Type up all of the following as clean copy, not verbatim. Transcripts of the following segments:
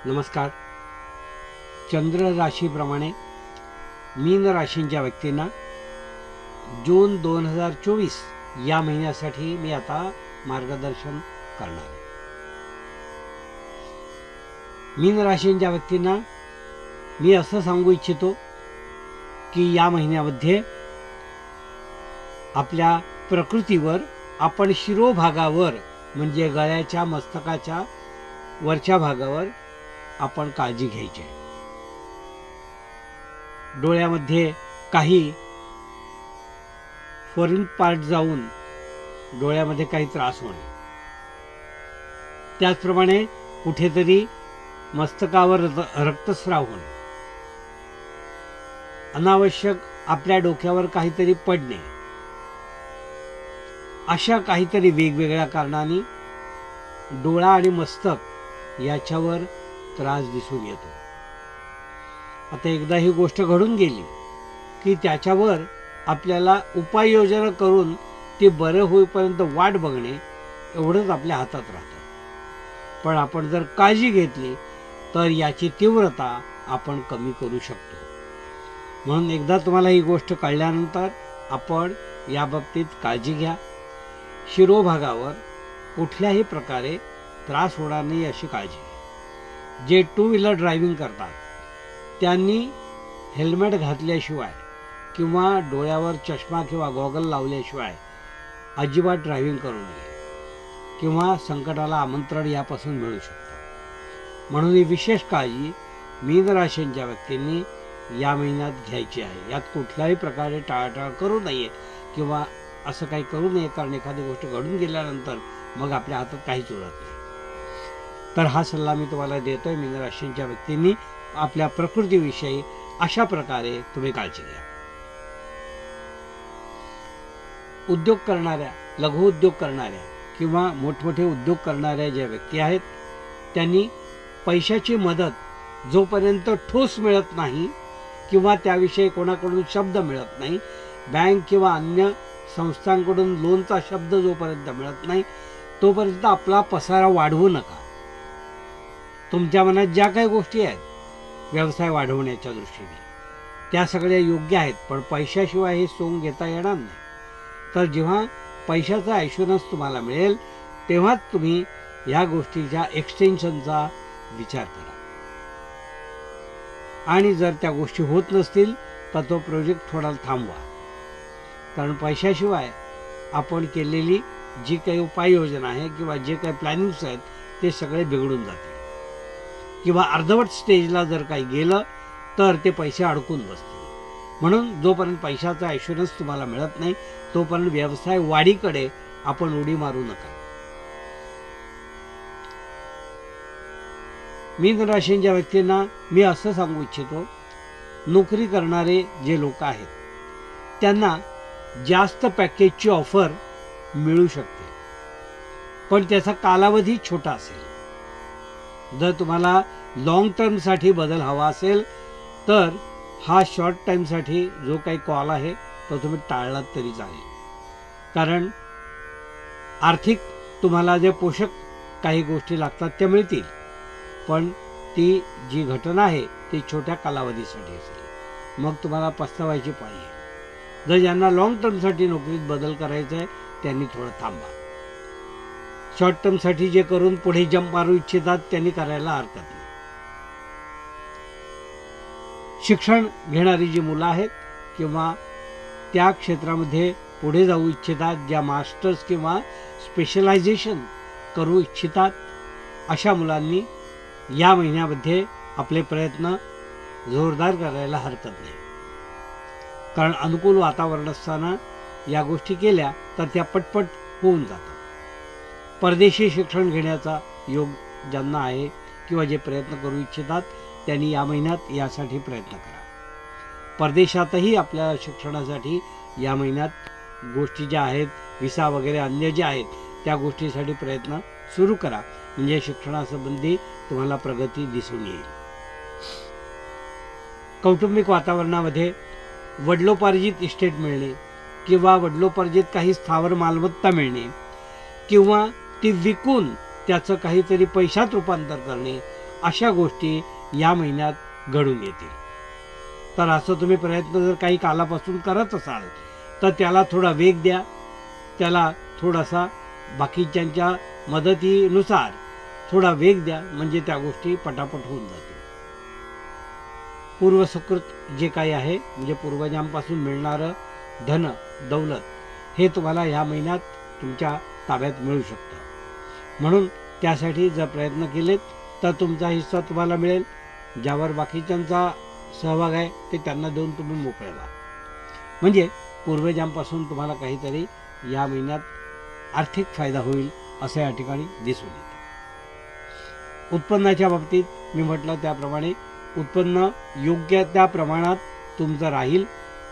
नमस्कार. चंद्र राशीप्रमाणे मीन राशींच्या व्यक्तींना जून 2024 या महिन्यासाठी मी आता मार्गदर्शन करणार आहे. मीन राशींच्या व्यक्तींना मी असं सांगू इच्छितो की या महिन्यामध्ये आपल्या प्रकृतीवर आपण शिरोभागावर म्हणजे गळ्याच्या मस्तकाच्या वरच्या भागावर आपण काळजी घ्यायची आहे. डोळ्यामध्ये काही फॉरेन पार्ट जाऊन डोळ्यामध्ये काही त्रास होणे, त्याचप्रमाणे कुठेतरी मस्तकावर रक्तस्राव होणे, अनावश्यक आपल्या डोक्यावर काहीतरी पडणे, अशा काहीतरी वेगवेगळ्या कारणांनी डोळा आणि मस्तक याच्यावर त्रास दिसून येतो. आता एकदा ही गोष्ट घडून गेली की त्याच्यावर आपल्याला उपाययोजना करून ते बरं होईपर्यंत वाट बघणे एवढंच आपल्या हातात राहतं. पण आपण जर काळजी घेतली तर याची तीव्रता आपण कमी करू शकतो. म्हणून एकदा तुम्हाला ही गोष्ट कळल्यानंतर आपण याबाबतीत काळजी घ्या. शिरोभागावर कुठल्याही प्रकारे त्रास होणार नाही अशी काळजी घ्या. जे टू व्हीलर ड्रायव्हिंग करतात त्यांनी हेल्मेट घातल्याशिवाय किंवा डोळ्यावर चष्मा किंवा गॉगल लावल्याशिवाय अजिबात ड्रायव्हिंग करू नये किंवा संकटाला आमंत्रण यापासून मिळू शकतं. म्हणून ही विशेष काळजी मीन राशींच्या व्यक्तींनी या महिन्यात घ्यायची आहे. यात कुठल्याही प्रकारे टाळाटाळ करू नये किंवा असं काही करू नये, कारण एखादी गोष्ट घडून गेल्यानंतर मग आपल्या हातात काहीच उरत नाही. तर हा सल्ला मी तुम्हाला देतोय. मीन राशींच्या व्यक्तींनी आपल्या प्रकृतीविषयी अशा प्रकारे तुम्ही काळजी घ्या. उद्योग करणाऱ्या, लघु उद्योग करणाऱ्या किंवा मोठमोठे उद्योग करणाऱ्या ज्या व्यक्ती आहेत त्यांनी पैशाची मदत जोपर्यंत ठोस मिळत नाही किंवा त्याविषयी कोणाकडून शब्द मिळत नाही, बँक किंवा अन्य संस्थांकडून लोनचा शब्द जोपर्यंत मिळत नाही तोपर्यंत आपला पसारा वाढवू नका. तुमच्या मनात ज्या काही गोष्टी आहेत व्यवसाय वाढवण्याच्या दृष्टीने त्या सगळ्या योग्य आहेत, पण पैशाशिवाय हे सोंग घेता येणार नाही. तर जेव्हा पैशाचा ॲश्युरन्स तुम्हाला मिळेल तेव्हाच तुम्ही या गोष्टीच्या एक्सटेन्शनचा विचार करा. आणि जर त्या गोष्टी होत नसतील तर तो प्रोजेक्ट थोडा थांबवा, कारण पैशाशिवाय आपण केलेली जी काही उपाययोजना आहे किंवा जे काही प्लॅनिंग्स आहेत ते सगळे बिघडून जातील किंवा अर्धवट स्टेजला जर काही गेलं तर ते पैसे अडकून बसतील. म्हणून जोपर्यंत पैशाचा ॲश्युरन्स तुम्हाला मिळत नाही तोपर्यंत व्यवसाय वाढीकडे आपण उडी मारू नका. मीन राशींच्या व्यक्तींना मी असं सांगू इच्छितो, नोकरी करणारे जे लोक आहेत त्यांना जास्त पॅकेजची ऑफर मिळू शकते, पण त्याचा कालावधी छोटा असेल. जर तुम्हाला लॉंग टर्मसाठी बदल हवा असेल तर हा शॉर्ट टाईमसाठी जो काही कॉल आहे तो तुम्ही टाळलात तरी चालेल. कारण आर्थिक तुम्हाला जे पोषक काही गोष्टी लागतात त्या मिळतील, पण ती जी घटना आहे ती छोट्या कालावधीसाठी असेल, मग तुम्हाला पस्तावायची पाळी आहे. जर ज्यांना लॉंग टर्मसाठी नोकरीत बदल करायचा आहे त्यांनी थोडं थांबा. शॉर्ट टर्मसाठी जे करून पुढे जंप मारू इच्छितात त्यांनी करायला हरकत नाही. शिक्षण घेणारी जी मुलं आहेत किंवा त्या क्षेत्रामध्ये पुढे जाऊ इच्छितात, ज्या मास्टर्स किंवा स्पेशलायझेशन करू इच्छितात, अशा मुलांनी या महिन्यामध्ये आपले प्रयत्न जोरदार करायला हरकत नाही. कारण अनुकूल वातावरण असताना या गोष्टी केल्या तर त्या पटपट होऊन जातात. परदेशी शिक्षण घेण्याचा योग ज्यांना आहे किंवा जे प्रयत्न करू इच्छितात त्यांनी या महिन्यात यासाठी प्रयत्न करा. परदेशातही आपल्या शिक्षणासाठी या महिन्यात गोष्टी ज्या आहेत, व्हिसा वगैरे अन्य ज्या आहेत त्या गोष्टीसाठी प्रयत्न सुरू करा, म्हणजे शिक्षणासंबंधी तुम्हाला प्रगती दिसून येईल. कौटुंबिक वातावरणामध्ये वडिलोपार्जित इस्टेट मिळणे किंवा वडिलोपार्जित काही स्थावर मालमत्ता मिळणे किंवा ती विकून त्याचं काहीतरी पैशात रूपांतर करणे अशा गोष्टी या महिन्यात घडून येतील. तर असं तुम्ही प्रयत्न जर काही कालापासून करत असाल तर त्याला थोडा वेग द्या, त्याला थोडासा बाकीच्यांच्या मदतीनुसार थोडा वेग द्या, म्हणजे त्या गोष्टी पटापट होऊन जातील. पूर्वसुकृत जे काही आहे म्हणजे पूर्वजांपासून मिळणारं धन दौलत हे तुम्हाला ह्या महिन्यात तुमच्या ताब्यात मिळू शकतं. म्हणून त्यासाठी जर प्रयत्न केलेत तर तुमचा हिस्सा तुम्हाला मिळेल. ज्यावर बाकीच्यांचा सहभाग आहे ते त्यांना देऊन तुम्ही मोकळे व्हा. म्हणजे पूर्वजांपासून तुम्हाला काहीतरी या महिन्यात आर्थिक फायदा होईल असं या ठिकाणी दिसून येतं. उत्पन्नाच्या बाबतीत मी म्हटलं त्याप्रमाणे उत्पन्न योग्य त्या प्रमाणात तुमचं राहील,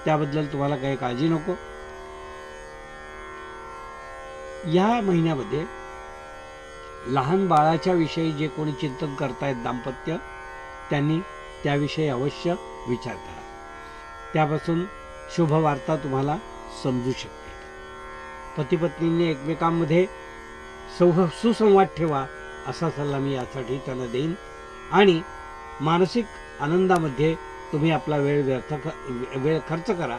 त्याबद्दल तुम्हाला काही काळजी नको. या महिन्यामध्ये लहान बाळाच्या विषयी जे कोणी चिंतन करतायत दाम्पत्य, त्यांनी त्याविषयी अवश्य विचार करा. त्यापासून शुभवार्ता तुम्हाला समजू शकते. पतिपत्नींनी एकमेकांमध्ये सुसंवाद ठेवा असा सल्ला मी यासाठी त्यांना देईन. आणि मानसिक आनंदामध्ये तुम्ही आपला वेळ खर्च करा,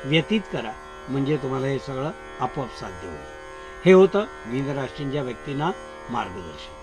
व्यतीत करा, म्हणजे तुम्हाला हे सगळं आपोआप साध्य होईल. हे होतं मीन राशींच्या व्यक्तींना मार्गदर्शन.